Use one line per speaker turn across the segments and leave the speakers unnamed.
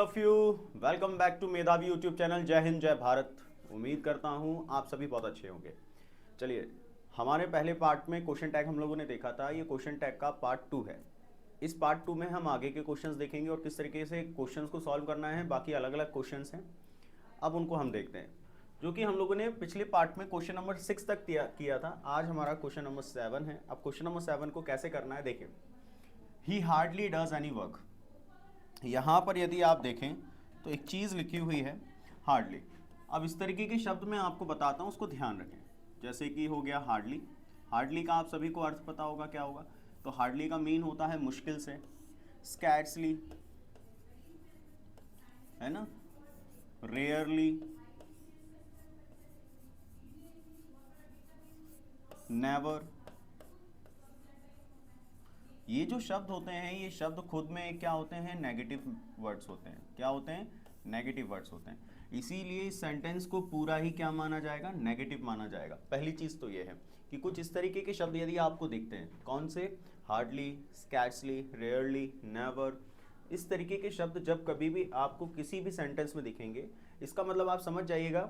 Of you, welcome back to Medhavi YouTube channel. जय हिंद जय भारत। उम्मीद करता हूँ आप सभी बहुत अच्छे होंगे। चलिए, हमारे पहले पार्ट में क्वेश्चन टैग हम लोगों ने देखा था। ये क्वेश्चन टैग का पार्ट 2 है। इस पार्ट 2 में हम आगे के क्वेश्चंस देखेंगे और किस तरीके से क्वेश्चंस को सॉल्व करना है। बाकी अलग अलग क्वेश्चंस हैं, अब उनको हम देखते हैं, जो कि हम लोगों ने पिछले पार्ट में क्वेश्चन नंबर 6 तक किया था। आज हमारा क्वेश्चन नंबर 7 है। अब क्वेश्चन नंबर 7 को कैसे करना है देखिए। ही हार्डली डज एनी वर्क। यहाँ पर यदि आप देखें तो एक चीज़ लिखी हुई है हार्डली। अब इस तरीके के शब्द मैं आपको बताता हूँ, उसको ध्यान रखें। जैसे कि हो गया हार्डली। हार्डली का आप सभी को अर्थ पता होगा क्या होगा। तो हार्डली का मीन होता है मुश्किल से, स्कैर्सली है ना, रेयरली, नेवर। ये जो शब्द होते हैं, ये शब्द खुद में क्या होते हैं, नेगेटिव वर्ड्स होते हैं। क्या होते हैं, नेगेटिव वर्ड्स होते हैं। इसीलिए इस सेंटेंस को पूरा ही क्या माना जाएगा, नेगेटिव माना जाएगा। पहली चीज़ तो ये है कि कुछ इस तरीके के शब्द यदि आपको दिखते हैं, कौन से, हार्डली, स्कैर्सली, रेयरली, नेवर, इस तरीके के शब्द जब कभी भी आपको किसी भी सेंटेंस में दिखेंगे, इसका मतलब आप समझ जाइएगा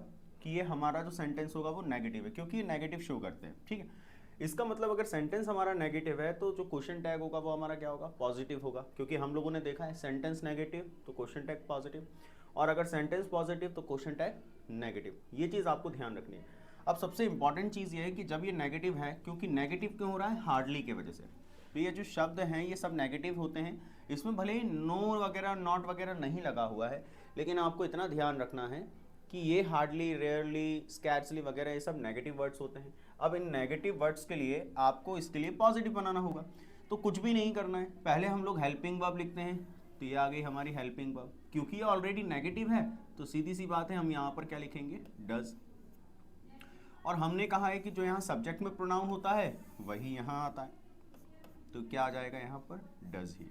कि ये हमारा जो सेंटेंस होगा वो नेगेटिव है, क्योंकि ये नेगेटिव शो करते हैं। ठीक है, इसका मतलब अगर सेंटेंस हमारा नेगेटिव है तो जो क्वेश्चन टैग होगा वो हमारा क्या होगा, पॉजिटिव होगा। क्योंकि हम लोगों ने देखा है सेंटेंस नेगेटिव तो क्वेश्चन टैग पॉजिटिव, और अगर सेंटेंस पॉजिटिव तो क्वेश्चन टैग नेगेटिव। ये चीज़ आपको ध्यान रखनी है। अब सबसे इंपॉर्टेंट चीज़ ये है कि जब ये नेगेटिव है, क्योंकि नेगेटिव क्यों हो रहा है, हार्डली की वजह से। तो ये जो शब्द हैं ये सब नेगेटिव होते हैं। इसमें भले ही नो वगैरह, नॉट वगैरह नहीं लगा हुआ है, लेकिन आपको इतना ध्यान रखना है कि ये हार्डली, रेयरली, स्कैर्सली वगैरह ये सब नेगेटिव वर्ड्स होते हैं। अब इन नेगेटिव वर्ड्स के लिए आपको इसके लिए पॉजिटिव बनाना होगा। तो कुछ भी नहीं करना है, पहले हम लोग हेल्पिंग वर्ब लिखते हैं। तो ये आ गई हमारी हेल्पिंग वर्ब। क्योंकि ये ऑलरेडी नेगेटिव है तो सीधी सी बात है, हम यहाँ पर क्या लिखेंगे, डज। और हमने कहा है कि जो यहाँ सब्जेक्ट में प्रोनाउन होता है वही यहाँ आता है, तो क्या आ जाएगा यहाँ पर, डज ही।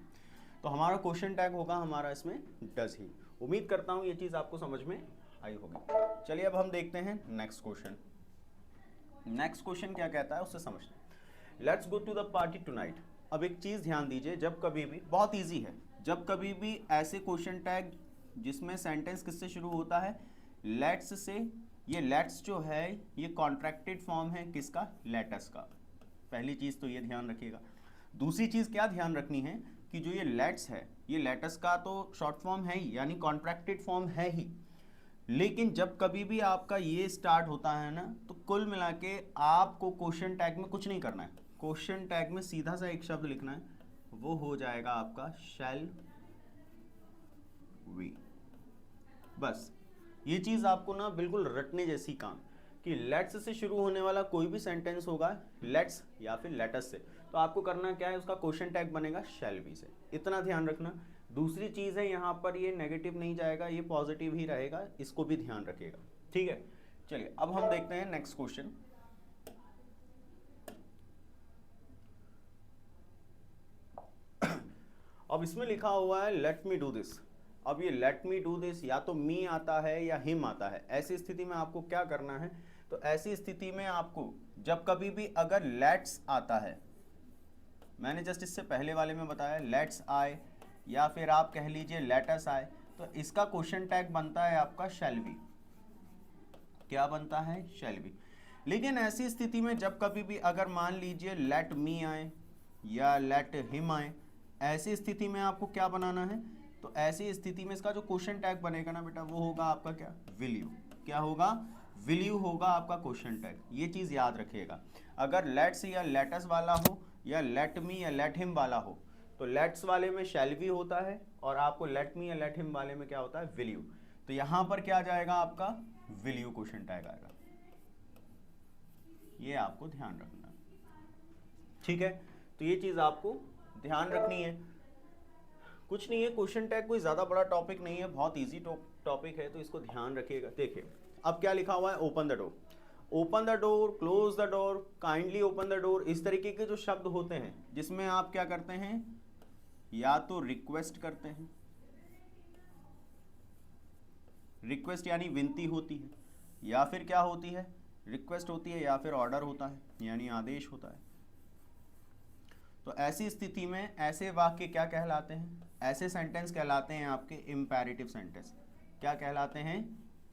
तो हमारा क्वेश्चन टैग होगा हमारा इसमें डज ही। उम्मीद करता हूँ ये चीज़ आपको समझ में आई होगी। चलिए अब हम देखते हैं नेक्स्ट क्वेश्चन। नेक्स्ट क्वेश्चन क्या कहता है उससे समझते हैं। Let's go to the party tonight. अब एक चीज़ ध्यान दीजिए, जब कभी भी, बहुत इजी है, जब कभी भी ऐसे क्वेश्चन टैग जिसमें सेंटेंस किससे शुरू होता है, लेट्स से, ये लेट्स जो है ये कॉन्ट्रैक्टेड फॉर्म है किसका, लेटस का। पहली चीज़ तो ये ध्यान रखिएगा। दूसरी चीज़ क्या ध्यान रखनी है कि जो ये लेट्स है ये लेटस का तो शॉर्ट फॉर्म है ही, यानी कॉन्ट्रैक्टेड फॉर्म है ही। लेकिन जब कभी भी आपका ये स्टार्ट होता है ना, तो कुल मिला के आपको क्वेश्चन टैग में कुछ नहीं करना है। क्वेश्चन टैग में सीधा सा एक शब्द लिखना है, वो हो जाएगा आपका शैल वी। बस ये चीज़ आपको ना बिल्कुल रटने जैसी काम, कि लेट्स से शुरू होने वाला कोई भी सेंटेंस होगा, लेट्स या फिर लेटस से, तो आपको करना क्या है, उसका क्वेश्चन टैग बनेगा शैल बी से। इतना ध्यान रखना। दूसरी चीज़ है, यहाँ पर ये नेगेटिव नहीं जाएगा, ये पॉजिटिव ही रहेगा, इसको भी ध्यान रखिएगा। ठीक है, चलिए अब हम देखते हैं नेक्स्ट क्वेश्चन। अब इसमें लिखा हुआ है लेट मी डू दिस। अब ये लेट मी डू दिस या तो मी आता है या हिम आता है। ऐसी स्थिति में आपको क्या करना है, तो ऐसी स्थिति में आपको जब कभी भी अगर लेट्स आता है, मैंने जस्ट इससे पहले वाले में बताया लेट्स आए या फिर आप कह लीजिए लेटस आए, तो इसका क्वेश्चन टैग बनता है आपका शैल बी। क्या बनता है, शैल बी। लेकिन ऐसी स्थिति में जब कभी भी अगर मान लीजिए लेट मी आए या लेट हिम आए, ऐसी स्थिति में आपको क्या बनाना है, तो ऐसी स्थिति में इसका जो क्वेश्चन टैग बनेगा ना बेटा, वो होगा आपका क्या, विल यू। क्या होगा, विल यू होगा आपका क्वेश्चन टैग। ये चीज़ याद रखिएगा। अगर लेट्स या लेटस वाला हो या लेट मी या लेट हिम वाला हो, तो लेट्स वाले में शैल बी होता है और आपको लेट मी या लेट हिम वाले में क्या होता है, विल यू। तो यहाँ पर क्या जाएगा आपका, विल यू क्वेश्चन टैग आएगा। ये आपको ध्यान रखना। ठीक है, तो ये चीज़ आपको ध्यान रखनी है। कुछ नहीं है, क्वेश्चन टैग कोई ज़्यादा बड़ा टॉपिक नहीं है, बहुत इजी टॉपिक है, तो इसको ध्यान रखिएगा। देखिए अब क्या लिखा हुआ है, open the door. Open the door, close the door, kindly open the door, इस तरीके के जो शब्द होते हैं जिसमें आप क्या करते हैं, या तो रिक्वेस्ट करते हैं, रिक्वेस्ट यानी विनती होती है, या फिर क्या होती है, रिक्वेस्ट होती है, या फिर ऑर्डर होता है यानी आदेश होता है। तो ऐसी स्थिति में ऐसे वाक्य क्या कहलाते हैं, ऐसे सेंटेंस कहलाते हैं आपके इम्पेरेटिव सेंटेंस। क्या कहलाते हैं?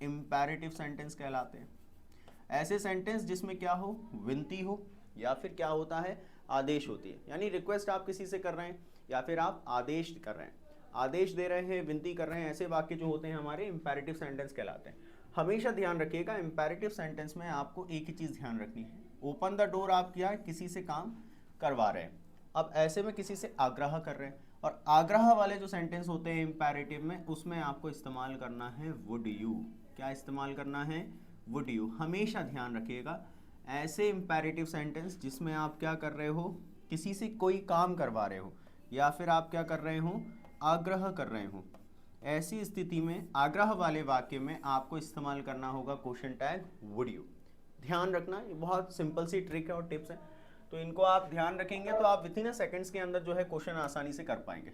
इम्पेरेटिव सेंटेंस कहलाते हैं। ऐसे सेंटेंस जिसमें क्या हो, विनती हो, या फिर क्या होता है, आदेश होती है। यानी रिक्वेस्ट आप किसी से कर रहे हैं या फिर आप आदेश कर रहे हैं, आदेश दे रहे हैं, विनती कर रहे हैं, ऐसे वाक्य जो होते हैं हमारे इम्पेरेटिव सेंटेंस कहलाते हैं। हमेशा ध्यान रखिएगा, इम्पेरेटिव सेंटेंस में आपको एक ही चीज़ ध्यान रखनी है, ओपन द डोर आप क्या किसी से काम करवा रहे हैं। अब ऐसे में किसी से आग्रह कर रहे हैं, और आग्रह वाले जो सेंटेंस होते हैं इम्पेरेटिव में, उसमें आपको इस्तेमाल करना है वुड यू। क्या इस्तेमाल करना है? Would you. हमेशा ध्यान रखिएगा, ऐसे इम्पेरेटिव सेंटेंस जिसमें आप क्या कर रहे हो, किसी से कोई काम करवा रहे हो, या फिर आप क्या कर रहे हो, आग्रह कर रहे हो, ऐसी स्थिति में आग्रह वाले वाक्य में आपको इस्तेमाल करना होगा क्वेश्चन टैग वुड यू। ध्यान रखना, ये बहुत सिंपल सी ट्रिक है और टिप्स है, तो इनको आप ध्यान रखेंगे तो आप विथिन सेकंड्स के अंदर जो है क्वेश्चन आसानी से कर पाएंगे।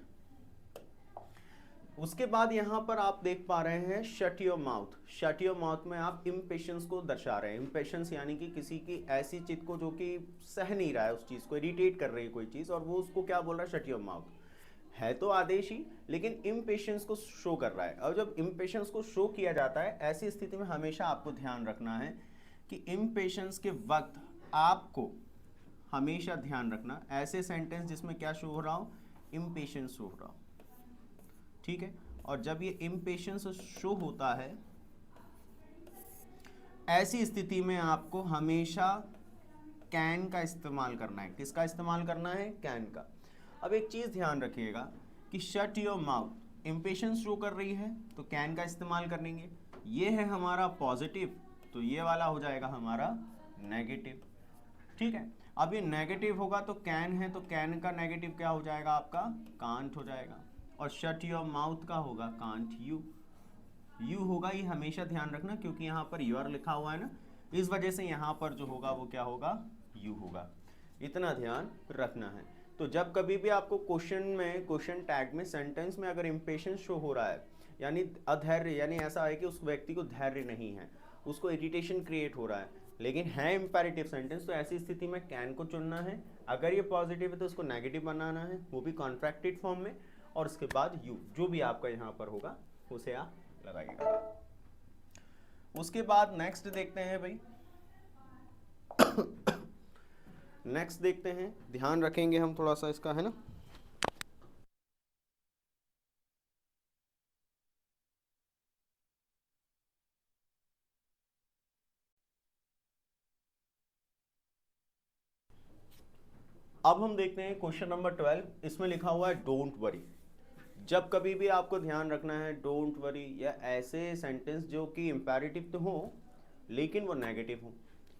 उसके बाद यहाँ पर आप देख पा रहे हैं shut your mouth. Shut your mouth में आप इम्पेशंस को दर्शा रहे हैं। इम्पेशंस यानी कि किसी की ऐसी चित्त को जो कि सह नहीं रहा है, उस चीज़ को इरिटेट कर रही है कोई चीज़, और वो उसको क्या बोल रहा है, शट योर माउथ। है तो आदेश ही, लेकिन इम्पेशंस को शो कर रहा है। और जब इम्पेशंस को शो किया जाता है, ऐसी स्थिति में हमेशा आपको ध्यान रखना है कि इम्पेशंस के वक्त आपको हमेशा ध्यान रखना, ऐसे सेंटेंस जिसमें क्या शो हो रहा हो, इम्पेशंस शो हो रहा हो, ठीक है। और जब ये इम्पेशंस शो होता है, ऐसी स्थिति में आपको हमेशा कैन का इस्तेमाल करना है। किसका इस्तेमाल करना है? कैन का। अब एक चीज़ ध्यान रखिएगा कि shut your mouth, impatience show कर रही है तो कैन का इस्तेमाल करेंगे। ये है हमारा पॉजिटिव, तो ये वाला हो जाएगा हमारा नेगेटिव, ठीक है। अब ये नेगेटिव होगा तो कैन है, तो कैन का नेगेटिव क्या हो जाएगा आपका? कांट हो जाएगा। और शट योर माउथ का होगा कांट यू। यू होगा, ये हमेशा ध्यान रखना, क्योंकि यहाँ पर योर लिखा हुआ है ना, इस वजह से यहाँ पर जो होगा वो क्या होगा, यू होगा। इतना ध्यान रखना है। तो जब कभी भी आपको क्वेश्चन में, क्वेश्चन टैग में, सेंटेंस में अगर इम्पेशंस शो हो रहा है, यानी अधैर्य, यानी ऐसा है कि उस व्यक्ति को धैर्य नहीं है, उसको इरिटेशन क्रिएट हो रहा है, लेकिन है इम्पेरेटिव सेंटेंस, तो ऐसी स्थिति में कैन को चुनना है। अगर ये पॉजिटिव है तो उसको नेगेटिव बनाना है, वो भी कॉन्ट्रैक्टेड फॉर्म में, और उसके बाद यू, जो भी आपका यहाँ पर होगा उसे आप लगाइएगा। उसके बाद नेक्स्ट देखते हैं भाई, नेक्स्ट देखते हैं, ध्यान रखेंगे हम थोड़ा सा इसका, है ना। अब हम देखते हैं क्वेश्चन नंबर 12। इसमें लिखा हुआ है डोंट वरी। जब कभी भी आपको ध्यान रखना है डोंट वरी, या ऐसे सेंटेंस जो कि इम्पेरेटिव तो हो लेकिन वो नेगेटिव हो।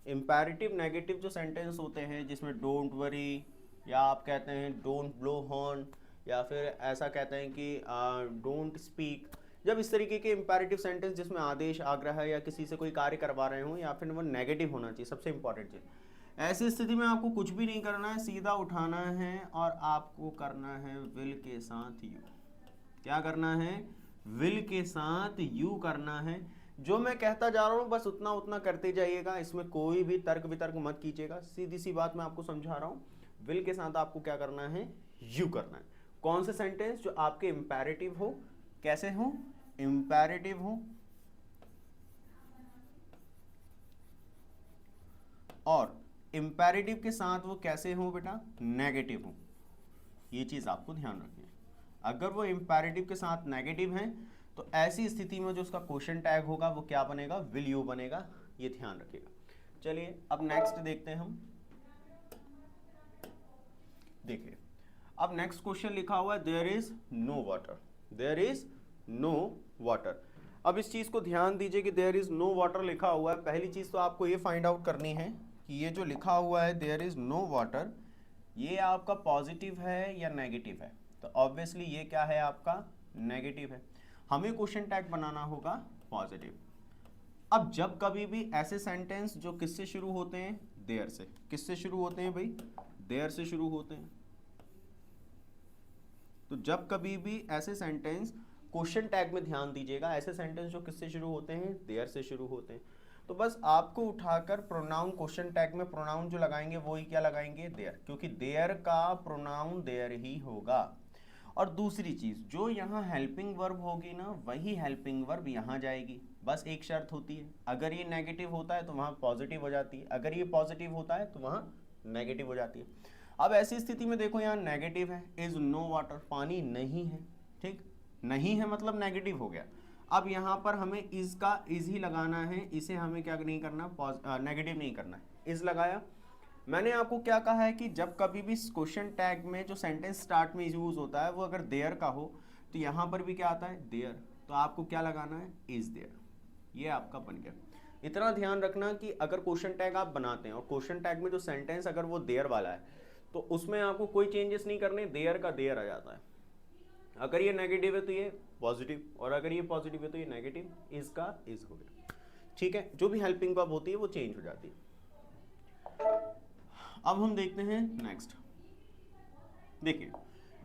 इम्पेरेटिव नेगेटिव जो सेंटेंस होते हैं जिसमें डोंट वरी, या आप कहते हैं डोंट ब्लो हॉर्न, या फिर ऐसा कहते हैं कि डोंट स्पीक। जब इस तरीके के इम्पेरेटिव सेंटेंस जिसमें आदेश, आग्रह या किसी से कोई कार्य करवा रहे हो, या फिर वो नेगेटिव होना चाहिए, सबसे इंपॉर्टेंट चीज़। ऐसी स्थिति में आपको कुछ भी नहीं करना है, सीधा उठाना है और आपको करना है विल के साथ यू। क्या करना है? विल के साथ यू करना है। जो मैं कहता जा रहा हूँ बस उतना उतना करते जाइएगा, इसमें कोई भी तर्क वितर्क मत कीजिएगा, सीधी सी बात मैं आपको समझा रहा हूँ। विल के साथ आपको क्या करना है? यू करना है। कौन से सेंटेंस? जो आपके इम्पेरेटिव हो। कैसे हो? इम्पेरेटिव हो, और इम्पेरेटिव के साथ वो कैसे हो बेटा? नेगेटिव हो। ये चीज़ आपको ध्यान रखनी है। अगर वो इम्पेरेटिव के साथ नेगेटिव है तो ऐसी स्थिति में जो उसका क्वेश्चन टैग होगा वो क्या बनेगा? विल यू बनेगा। ये ध्यान रखिएगा। चलिए अब नेक्स्ट देखते हैं हम। देखिए अब नेक्स्ट क्वेश्चन लिखा हुआ है there is no water. There is no water. अब इस चीज़ को ध्यान दीजिए कि देयर इज नो वाटर लिखा हुआ है। पहली चीज़ तो आपको ये फाइंड आउट करनी है कि ये जो लिखा हुआ है देयर इज नो वाटर, ये आपका पॉजिटिव है या नेगेटिव है? तो ऑब्वियसली ये क्या है? आपका नेगेटिव है। हमें क्वेश्चन टैग बनाना होगा पॉजिटिव। अब जब कभी भी ऐसे सेंटेंस जो किससे शुरू होते हैं? देयर से। किससे शुरू होते हैं भाई? देयर से शुरू होते हैं। तो जब कभी भी ऐसे सेंटेंस, क्वेश्चन टैग में ध्यान दीजिएगा, ऐसे सेंटेंस जो किससे शुरू होते हैं? देयर से शुरू होते हैं, तो बस आपको उठाकर प्रोनाउन, क्वेश्चन टैग में प्रोनाउन जो लगाएंगे वो ही क्या लगाएंगे? देयर, क्योंकि देयर का प्रोनाउन देयर ही होगा। और दूसरी चीज, जो यहाँ हेल्पिंग वर्ब होगी ना वही हेल्पिंग वर्ब यहाँ जाएगी। बस एक शर्त होती है, अगर ये नेगेटिव होता है तो वहाँ पॉजिटिव हो जाती है, अगर ये पॉजिटिव होता है तो वहाँ नेगेटिव हो जाती है। अब ऐसी स्थिति में देखो यहाँ नेगेटिव है, इज नो वाटर, पानी नहीं है, ठीक, नहीं है मतलब नेगेटिव हो गया। अब यहाँ पर हमें इज का इज ही लगाना है, इसे हमें क्या नहीं करना, नेगेटिव नहीं करना है, इज लगाया। मैंने आपको क्या कहा है कि जब कभी भी क्वेश्चन टैग में जो सेंटेंस स्टार्ट में यूज होता है वो अगर देयर का हो तो यहाँ पर भी क्या आता है, देयर, तो आपको क्या लगाना है, इज देयर, ये आपका बन गया। इतना ध्यान रखना कि अगर क्वेश्चन टैग आप बनाते हैं और क्वेश्चन टैग में जो सेंटेंस अगर वो देयर वाला है तो उसमें आपको कोई चेंजेस नहीं करने, देयर का देयर आ जाता है। अगर ये नेगेटिव है तो ये पॉजिटिव, और अगर ये पॉजिटिव है तो ये नेगेटिव, इज का इज हो गया, ठीक है। जो भी हेल्पिंग वर्ब होती है वो चेंज हो जाती है। अब हम देखते हैं नेक्स्ट। देखिए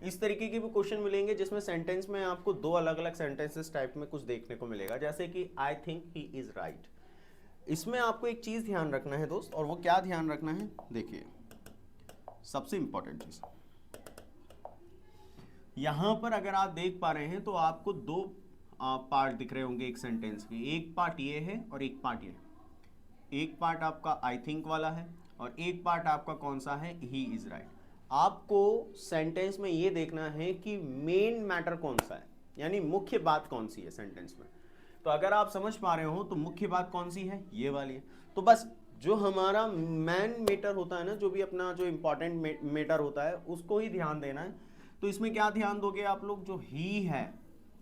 इस तरीके के भी क्वेश्चन मिलेंगे जिसमें सेंटेंस में आपको दो अलग अलग सेंटेंसेस टाइप में कुछ देखने को मिलेगा, जैसे कि I think he is right. इसमें आपको एक चीज ध्यान रखना है दोस्त, और वो क्या ध्यान रखना है, देखिए सबसे इंपॉर्टेंट चीज यहां पर अगर आप देख पा रहे हैं तो आपको दो पार्ट दिख रहे होंगे एक सेंटेंस के, एक पार्ट ये है और एक पार्ट ये है। एक पार्ट आपका आई थिंक वाला है और एक पार्ट आपका कौन सा है, ही इज राइट। आपको सेंटेंस में ये देखना है कि मेन मैटर कौन सा है, यानी मुख्य बात कौन सी है सेंटेंस में। तो अगर आप समझ पा रहे हो तो मुख्य बात कौन सी है, ये वाली है। तो बस जो हमारा मैन मैटर होता है ना, जो भी अपना जो इंपॉर्टेंट मैटर होता है उसको ही ध्यान देना है। तो इसमें क्या ध्यान दोगे आप लोग, जो ही है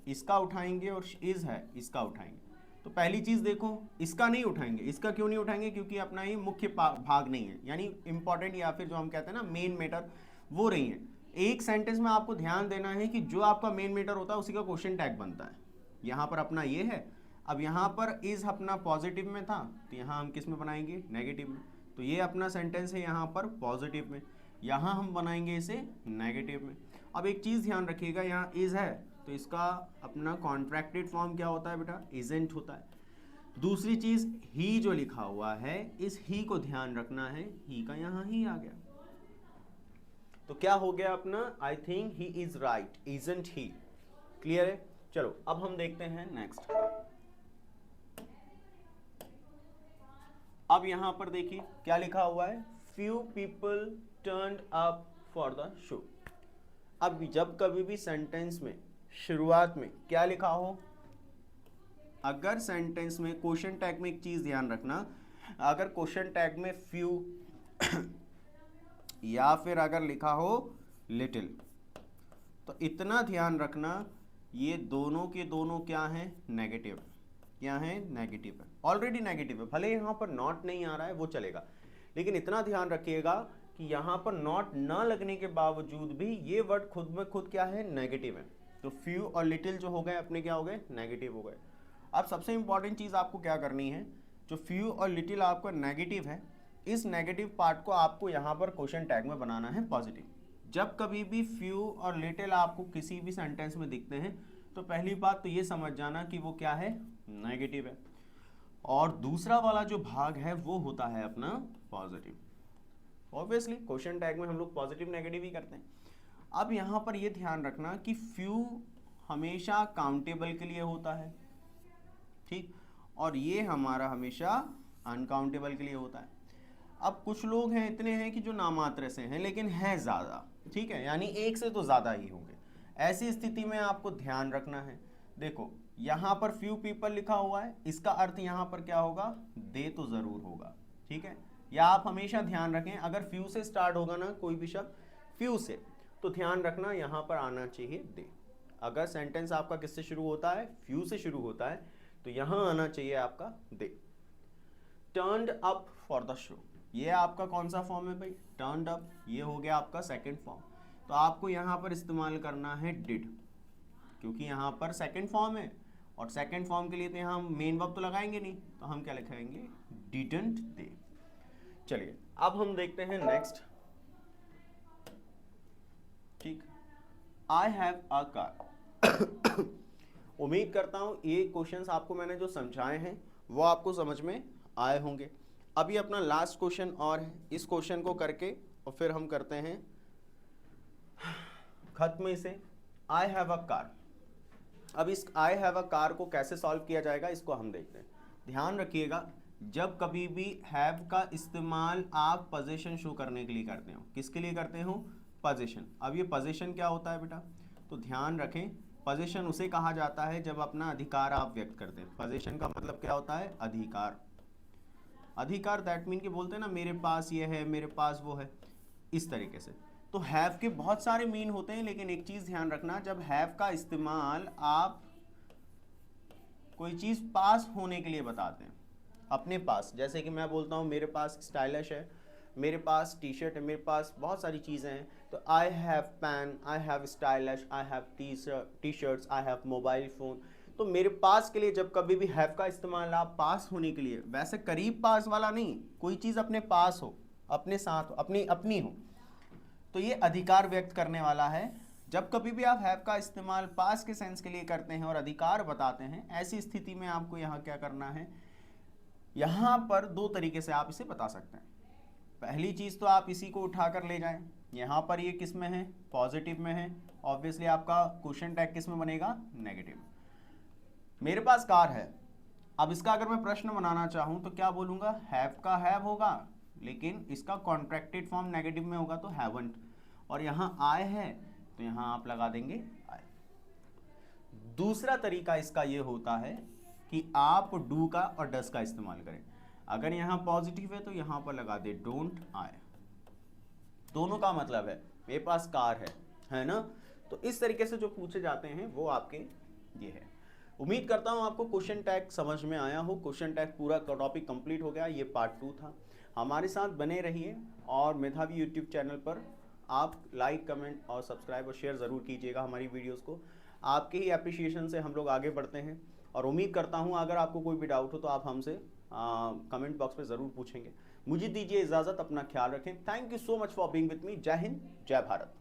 इसका उठाएंगे और इज है इसका उठाएंगे। तो पहली चीज देखो, इसका नहीं उठाएंगे। इसका क्यों नहीं उठाएंगे, क्योंकि अपना ये मुख्य भाग नहीं है, यानी इंपॉर्टेंट या फिर जो हम कहते हैं ना मेन मैटर, वो नहीं है। एक सेंटेंस में आपको ध्यान देना है कि जो आपका मेन मैटर होता है उसी का क्वेश्चन टैग बनता है। यहाँ पर अपना ये है, अब यहाँ पर इज अपना पॉजिटिव में था तो यहाँ हम किस में बनाएंगे, नेगेटिव में। तो ये अपना सेंटेंस है यहाँ पर पॉजिटिव में, यहाँ हम बनाएंगे इसे नेगेटिव में। अब एक चीज ध्यान रखिएगा, यहाँ इज है तो इसका अपना कॉन्ट्रैक्टेड फॉर्म क्या होता है बेटा, इजेंट होता है। दूसरी चीज ही जो लिखा हुआ है, इस ही को ध्यान रखना है, ही का यहाँ ही आ गया। तो क्या हो गया अपना, I think he is right, isn't he. Clear है। चलो अब हम देखते हैं नेक्स्ट। अब यहां पर देखिए क्या लिखा हुआ है, few people turned up for the show. अब जब कभी भी सेंटेंस में शुरुआत में क्या लिखा हो, अगर सेंटेंस में क्वेश्चन टैग में एक चीज ध्यान रखना, अगर क्वेश्चन टैग में फ्यू या फिर अगर लिखा हो लिटिल, तो इतना ध्यान रखना ये दोनों के दोनों क्या हैं, नेगेटिव। क्या है, नेगेटिव है, ऑलरेडी नेगेटिव है। भले यहां पर नॉट नहीं आ रहा है वो चलेगा, लेकिन इतना ध्यान रखिएगा कि यहां पर नॉट ना लगने के बावजूद भी ये वर्ड खुद में खुद क्या है, नेगेटिव है। तो फ्यू और लिटिल जो हो गए अपने क्या हो गए, नेगेटिव हो गए। अब सबसे इंपॉर्टेंट चीज आपको क्या करनी है, जो फ्यू और लिटिल आपका नेगेटिव है, इस नेगेटिव पार्ट को आपको यहाँ पर क्वेश्चन टैग में बनाना है पॉजिटिव। जब कभी भी फ्यू और लिटिल आपको किसी भी सेंटेंस में दिखते हैं तो पहली बात तो ये समझ जाना कि वो क्या है, नेगेटिव है, और दूसरा वाला जो भाग है वो होता है अपना पॉजिटिव। ऑब्वियसली क्वेश्चन टैग में हम लोग पॉजिटिव नेगेटिव ही करते हैं। अब यहाँ पर ये ध्यान रखना कि फ्यू हमेशा काउंटेबल के लिए होता है, ठीक, और ये हमारा हमेशा अनकाउंटेबल के लिए होता है। अब कुछ लोग हैं इतने हैं कि जो नामात्र से हैं लेकिन हैं ज़्यादा, ठीक है, यानी एक से तो ज़्यादा ही होंगे। ऐसी स्थिति में आपको ध्यान रखना है, देखो यहाँ पर फ्यू पीपल लिखा हुआ है, इसका अर्थ यहाँ पर क्या होगा, दे तो ज़रूर होगा, ठीक है। या आप हमेशा ध्यान रखें अगर फ्यू से स्टार्ट होगा ना कोई भी शब्द फ्यू से, तो ध्यान रखना यहाँ पर आना चाहिए दे। अगर सेंटेंस आपका किससे शुरू होता है, फ्यू से शुरू होता है, तो यहाँ आना चाहिए आपका they. Turned up for the show, ये आपका कौन सा फॉर्म है भाई, टर्न्ड अप, ये हो गया आपका सेकंड फॉर्म। तो आपको यहाँ पर इस्तेमाल करना है डिड, क्योंकि यहाँ पर सेकंड फॉर्म है और सेकंड फॉर्म के लिए तो यहाँ मेन वर्ब तो लगाएंगे नहीं, तो हम क्या लिखेंगे, डिडंट दे। चलिए अब हम देखते हैं नेक्स्ट, ठीक, आई हैव अ कार। उम्मीद करता हूं ये क्वेश्चंस आपको मैंने जो समझाए हैं वो आपको समझ में आए होंगे। अभी अपना लास्ट क्वेश्चन और है, इस क्वेश्चन को करके और फिर हम करते हैं खत्म इसे, आई हैव अ कार। अब इस आई हैव अ कार को कैसे सॉल्व किया जाएगा इसको हम देखते हैं। ध्यान रखिएगा, जब कभी भी हैव का इस्तेमाल आप पोजीशन शो करने के लिए करते हो, किसके लिए करते हो? पोजीशन। अब ये पोजीशन क्या होता है बेटा? तो ध्यान रखें, पोजीशन उसे कहा जाता है जब अपना अधिकार आप व्यक्त करते हैं। पोजीशन का मतलब क्या होता है? अधिकार। अधिकार दैट मीन कि बोलते हैं ना मेरे पास ये है, मेरे पास वो है, इस तरीके से। तो हैव के बहुत सारे मीन होते हैं, लेकिन एक चीज ध्यान रखना, जब हैव का इस्तेमाल आप कोई चीज पास होने के लिए बताते हैं, अपने पास, जैसे कि मैं बोलता हूँ मेरे पास स्टाइलिश है, मेरे पास टी शर्ट है, मेरे पास बहुत सारी चीज़ें हैं, तो I have pen, I have stylish, I have T shirts, I have mobile phone. तो मेरे पास के लिए जब कभी भी हैव का इस्तेमाल आप पास होने के लिए, वैसे करीब पास वाला नहीं, कोई चीज़ अपने पास हो, अपने साथ हो, अपनी हो, तो ये अधिकार व्यक्त करने वाला है। जब कभी भी आप हैव का इस्तेमाल पास के सेंस के लिए करते हैं और अधिकार बताते हैं, ऐसी स्थिति में आपको यहाँ क्या करना है, यहाँ पर दो तरीके से आप इसे बता सकते हैं। पहली चीज़ तो आप इसी को उठाकर ले जाएं, यहाँ पर ये किस में है? पॉजिटिव में है। ऑब्वियसली आपका क्वेश्चन टैग किस में बनेगा? नेगेटिव। मेरे पास कार है, अब इसका अगर मैं प्रश्न बनाना चाहूँ तो क्या बोलूँगा? हैव का हैव होगा, लेकिन इसका कॉन्ट्रैक्टेड फॉर्म नेगेटिव में होगा तो हैवंट। और यहाँ आए है तो यहाँ आप लगा देंगे आए। दूसरा तरीका इसका ये होता है कि आप डू का और डस का इस्तेमाल करें। अगर यहाँ पॉजिटिव है तो यहाँ पर लगा दे डोंट आए। दोनों का मतलब है मेरे पास कार है ना? तो इस तरीके से जो पूछे जाते हैं वो आपके ये है। उम्मीद करता हूँ आपको क्वेश्चन टैग समझ में आया हो। क्वेश्चन टैग पूरा टॉपिक कंप्लीट हो गया, ये पार्ट 2 था। हमारे साथ बने रहिए और मेधावी यूट्यूब चैनल पर आप लाइक, कमेंट और सब्सक्राइब और शेयर ज़रूर कीजिएगा हमारी वीडियोज़ को। आपके ही अप्रिसिएशन से हम लोग आगे बढ़ते हैं और उम्मीद करता हूँ अगर आपको कोई भी डाउट हो तो आप हमसे कमेंट बॉक्स में ज़रूर पूछेंगे। मुझे दीजिए इजाज़त, अपना ख्याल रखें। Thank you so much for being with me. जय हिंद, जय भारत।